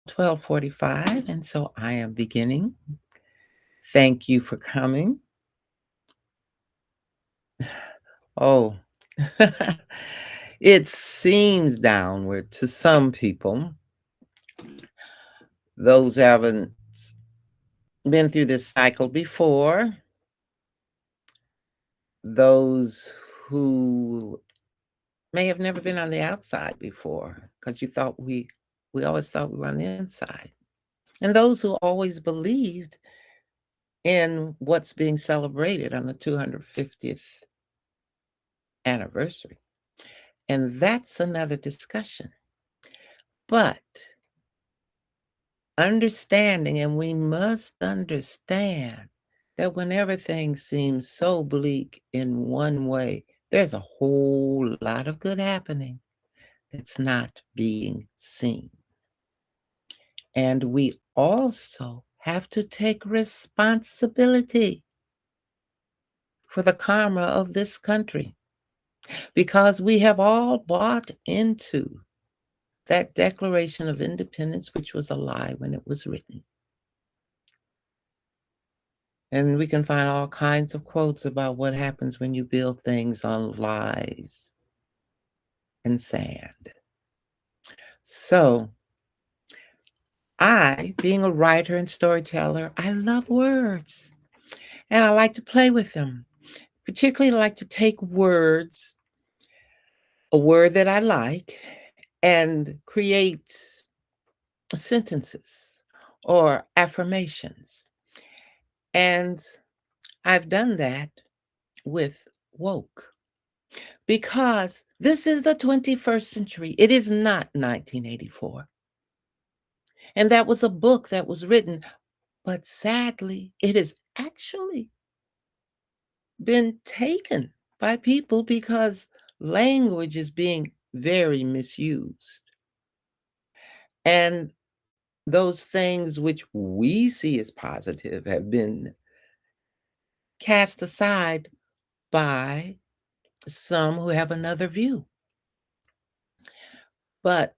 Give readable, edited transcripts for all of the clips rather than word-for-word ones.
12:45, and so I am beginning. Thank you for coming. Oh, it seems downward to some people. Those who haven't been through this cycle before, those who may have never been on the outside before, because we always thought we were on the inside, and those who always believed in what's being celebrated on the 250th anniversary. And that's another discussion. But understanding, and we must understand that whenever things seem so bleak in one way, there's a whole lot of good happening that's not being seen. And we also have to take responsibility for the karma of this country, because we have all bought into that Declaration of Independence, which was a lie when it was written. And we can find all kinds of quotes about what happens when you build things on lies and sand. So, I, being a writer and storyteller, I love words and I like to play with them. Particularly, I like to take words, a word that I like, and create sentences or affirmations. And I've done that with woke, because this is the 21st century. It is not 1984. And that was a book that was written, but sadly, it has actually been taken by people because language is being very misused. And those things which we see as positive have been cast aside by some who have another view. But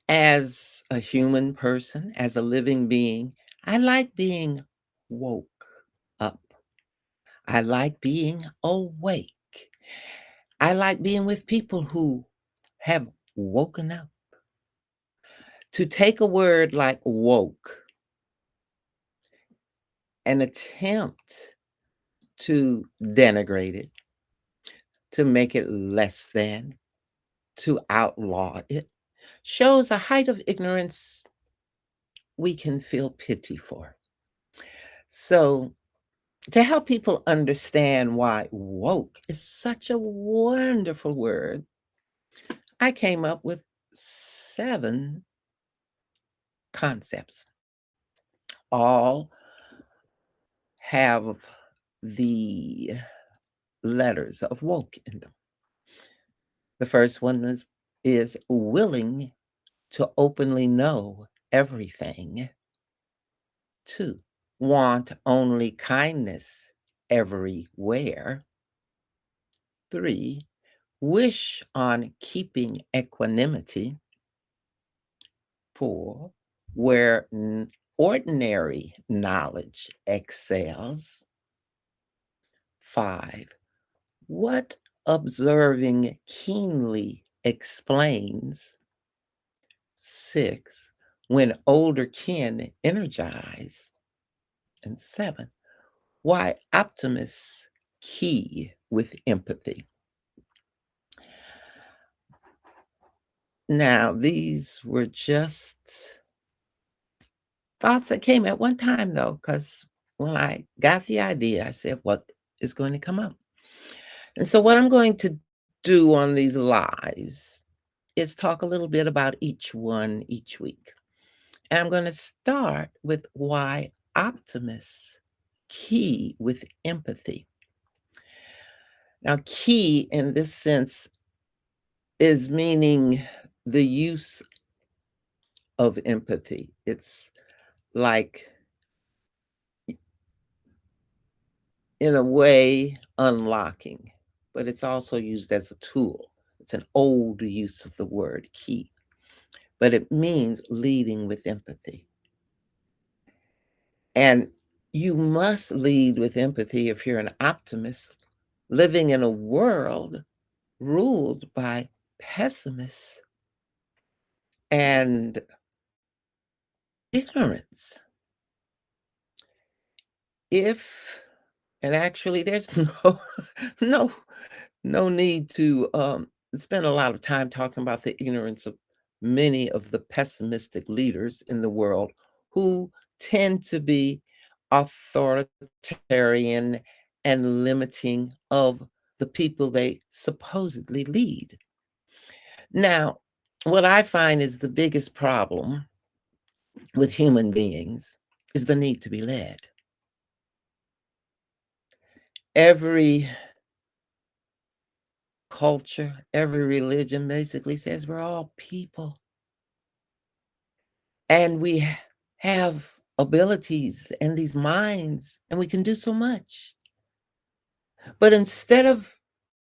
as a human person, as a living being, I like being woke up. I like being awake. I like being with people who have woken up. To take a word like woke and attempt to denigrate it, to make it less than, to outlaw it, shows a height of ignorance we can feel pity for. So, to help people understand why woke is such a wonderful word, I came up with 7 concepts. All have the letters of woke in them. The first one is willing to openly know everything. 2, want only kindness everywhere. 3, wish on keeping equanimity. 4, where ordinary knowledge excels. 5, what observing keenly explains. 6, when older kin energize. And 7, why optimists key with empathy. Now, these were just thoughts that came at one time, though, because when I got the idea, I said, what is going to come up? And so, what I'm going to do on these lives is talk a little bit about each one each week. And I'm going to start with why optimists key with empathy. Now, key in this sense is meaning the use of empathy. It's like, in a way, unlocking, but it's also used as a tool. It's an old use of the word key. but it means leading with empathy. And you must lead with empathy if you're an optimist living in a world ruled by pessimists and ignorance. If and actually there's no no need to spend a lot of time talking about the ignorance of many of the pessimistic leaders in the world who tend to be authoritarian and limiting of the people they supposedly lead. Now, what I find is the biggest problem with human beings is the need to be led. Every culture, every religion basically says we're all people and have abilities and these minds and we can do so much. But instead of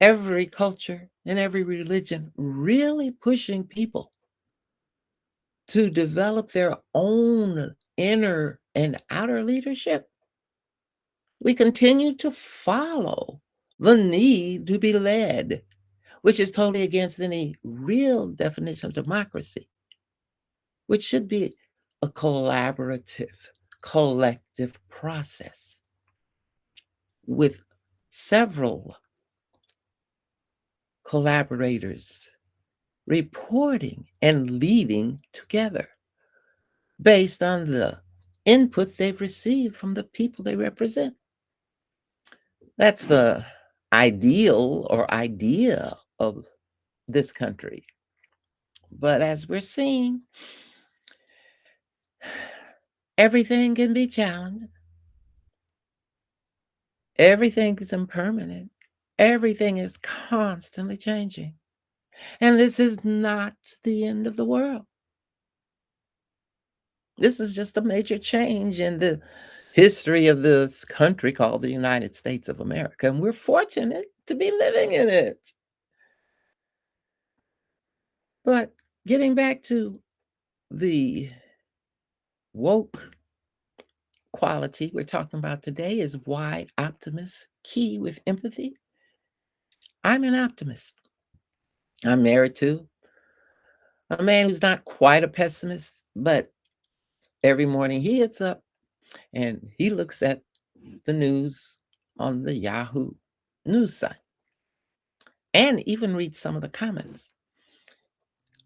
every culture and every religion really pushing people to develop their own inner and outer leadership, we continue to follow the need to be led, which is totally against any real definition of democracy, which should be a collaborative, collective process with several collaborators reporting and leading together based on the input they've received from the people they represent. That's the ideal or idea of this country. But as we're seeing, everything can be challenged. Everything is impermanent. Everything is constantly changing. And this is not the end of the world. This is just a major change in the history of this country called the United States of America. And we're fortunate to be living in it. But getting back to the woke quality we're talking about today is why optimists key with empathy. I'm an optimist. I'm married to a man who's not quite a pessimist, but every morning he gets up and he looks at the news on the Yahoo news site and even reads some of the comments.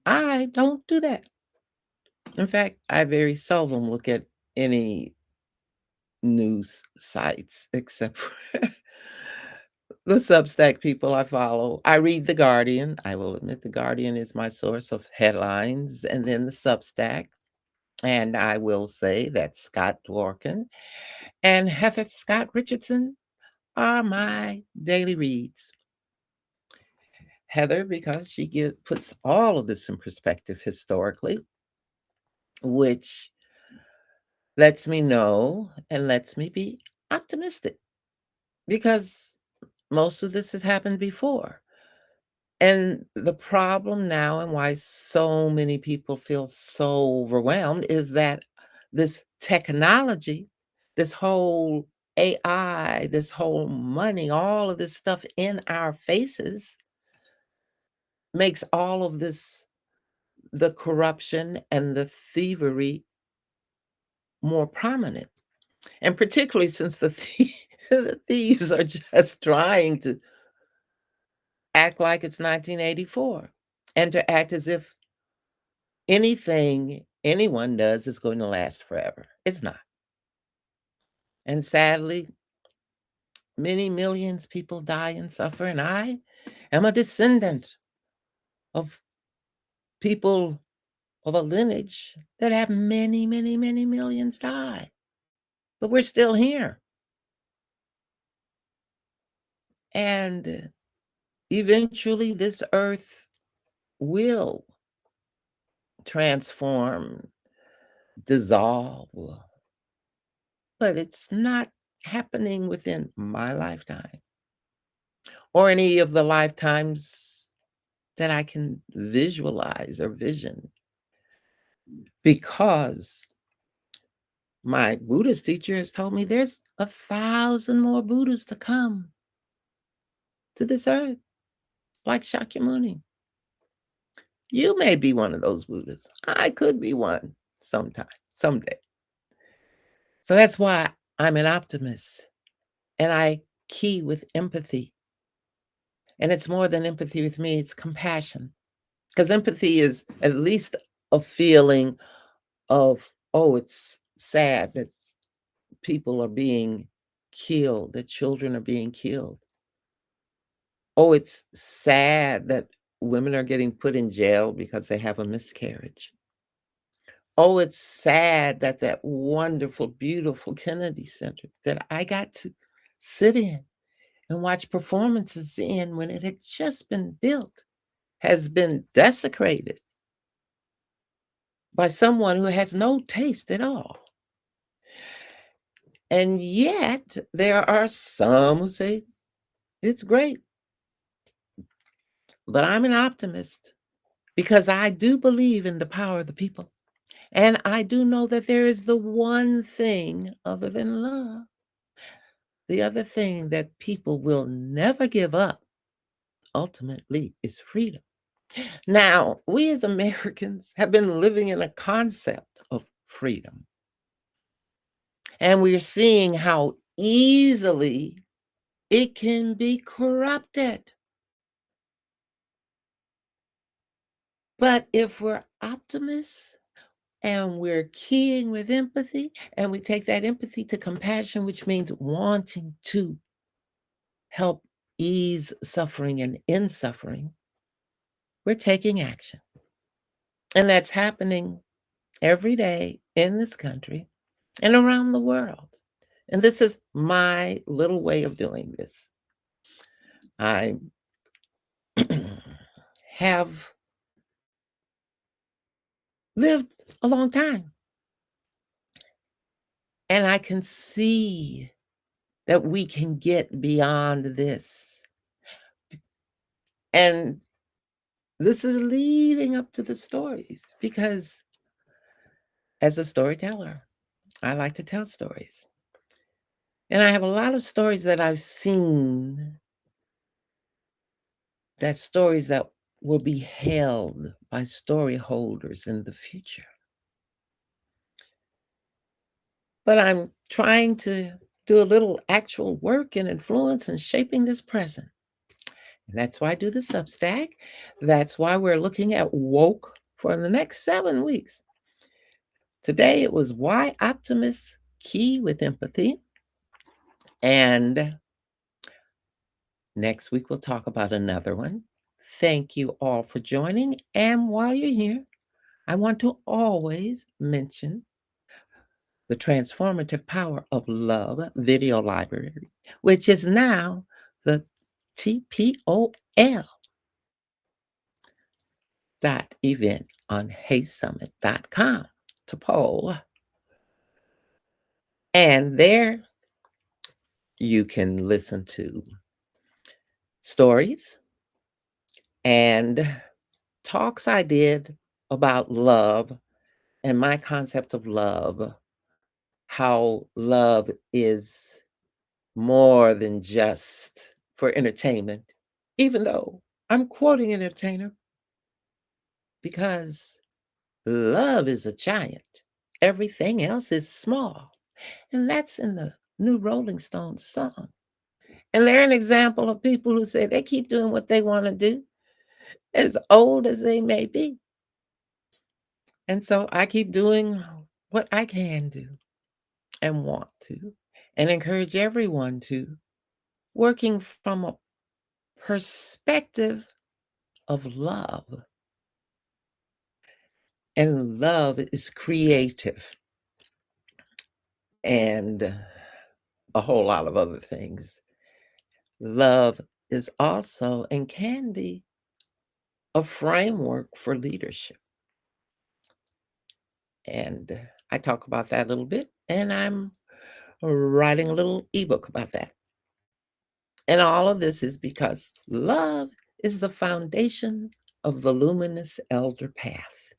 I don't do that. In fact, I very seldom look at any news sites except for the Substack people I follow. I read The Guardian. I will admit The Guardian is my source of headlines, and then the Substack. And I will say that Scott Dworkin and Heather Scott Richardson are my daily reads. Heather, because she puts all of this in perspective historically, which lets me know and lets me be optimistic because most of this has happened before. And the problem now, and why so many people feel so overwhelmed, is that this technology, this whole AI, this whole money, all of this stuff in our faces makes all of this, the corruption and the thievery more prominent. And particularly since the thieves are just trying to act like it's 1984 and to act as if anything anyone does is going to last forever. It's not. And sadly, many millions people die and suffer. And I am a descendant of people of a lineage that have many, many, many millions die. But we're still here. And eventually, this earth will transform, dissolve, but it's not happening within my lifetime or any of the lifetimes that I can visualize or vision. because my Buddhist teacher has told me there's 1,000 more Buddhas to come to this earth, like Shakyamuni. You may be one of those Buddhas. I could be one sometime, someday. So that's why I'm an optimist and I key with empathy. And it's more than empathy with me, it's compassion. Because empathy is at least a feeling of, oh, it's sad that people are being killed, that children are being killed. Oh, it's sad that women are getting put in jail because they have a miscarriage. Oh, it's sad that that wonderful, beautiful Kennedy Center that I got to sit in and watch performances in when it had just been built has been desecrated by someone who has no taste at all. And yet, there are some who say it's great. But I'm an optimist because I do believe in the power of the people. And I do know that there is the one thing other than love, the other thing that people will never give up ultimately is freedom. Now, we as Americans have been living in a concept of freedom, and we're seeing how easily it can be corrupted. But if we're optimists and we're keying with empathy, and we take that empathy to compassion, which means wanting to help ease suffering and end suffering, we're taking action. And that's happening every day in this country and around the world. And this is my little way of doing this. I have lived a long time and I can see that we can get beyond this. And this is leading up to the stories because as a storyteller, I like to tell stories. And I have a lot of stories that I've seen, that stories that will be held by story holders in the future. But I'm trying to do a little actual work and influence and shaping this present. And that's why I do the Substack. That's why we're looking at woke for the next 7 weeks. Today it was why optimists key with empathy. And next week we'll talk about another one. Thank you all for joining. And while you're here, I want to always mention the transformative power of love video library, which is now the TPOL event on haysummit.com to poll. And there you can listen to stories and talks I did about love and my concept of love, how love is more than just for entertainment, even though I'm quoting an entertainer because love is a giant. Everything else is small. And that's in the new Rolling Stones song. And they're an example of people who say they keep doing what they want to do, as old as they may be. And so I keep doing what I can do and want to, and encourage everyone to, working from a perspective of love. And love is creative and a whole lot of other things. Love is also and can be a framework for leadership. And I talk about that a little bit, and I'm writing a little ebook about that. And all of this is because love is the foundation of the luminous elder path.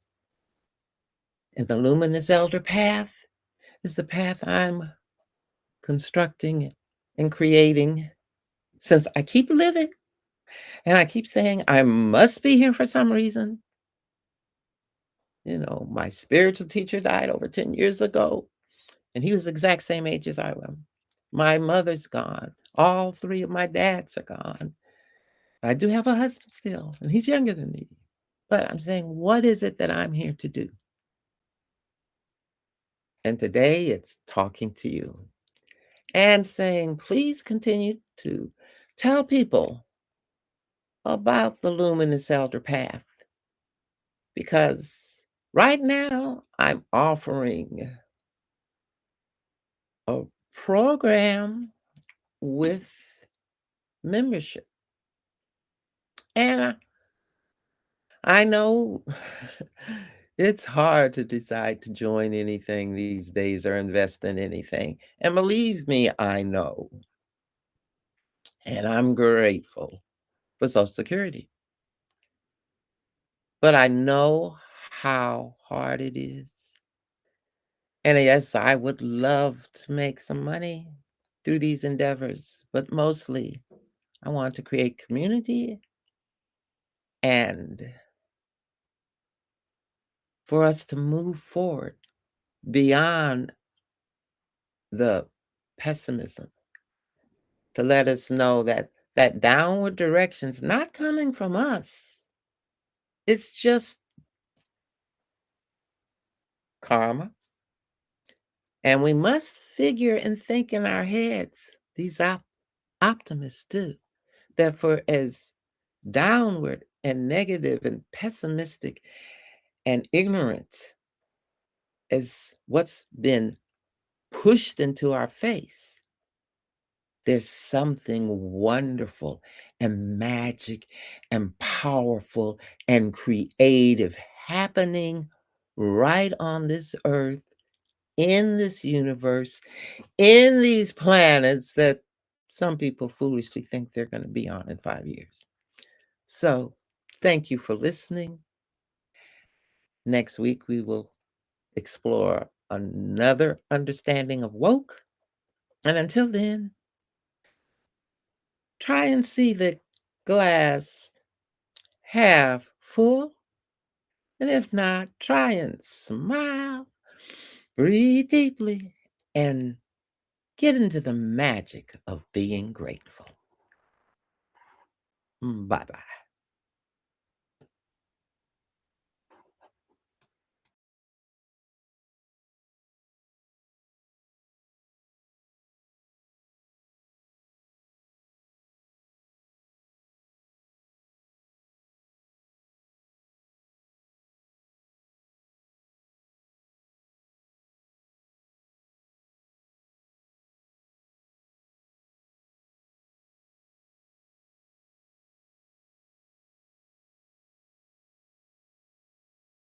And the luminous elder path is the path I'm constructing and creating since I keep living and I keep saying I must be here for some reason. My spiritual teacher died over 10 years ago, and he was the exact same age as I am. My mother's gone. All three of my dads are gone. I do have a husband still, and he's younger than me. But I'm saying, what is it that I'm here to do? And today it's talking to you and saying, please continue to tell people about the luminous elder path because right now I'm offering a program with membership. And I know it's hard to decide to join anything these days or invest in anything. And believe me, I know. And I'm grateful for Social Security. But I know how hard it is. And yes, I would love to make some money through these endeavors, but mostly I want to create community and for us to move forward beyond the pessimism, to let us know that that downward direction's not coming from us. It's just karma. And we must figure and think in our heads, these optimists do, that for as downward and negative and pessimistic and ignorant as what's been pushed into our face, there's something wonderful and magic and powerful and creative happening right on this earth, in this universe, in these planets that some people foolishly think they're going to be on in 5 years. So, thank you for listening. Next week, we will explore another understanding of woke. And until then, try and see the glass half full. And if not, try and smile, breathe deeply, and get into the magic of being grateful. Bye bye.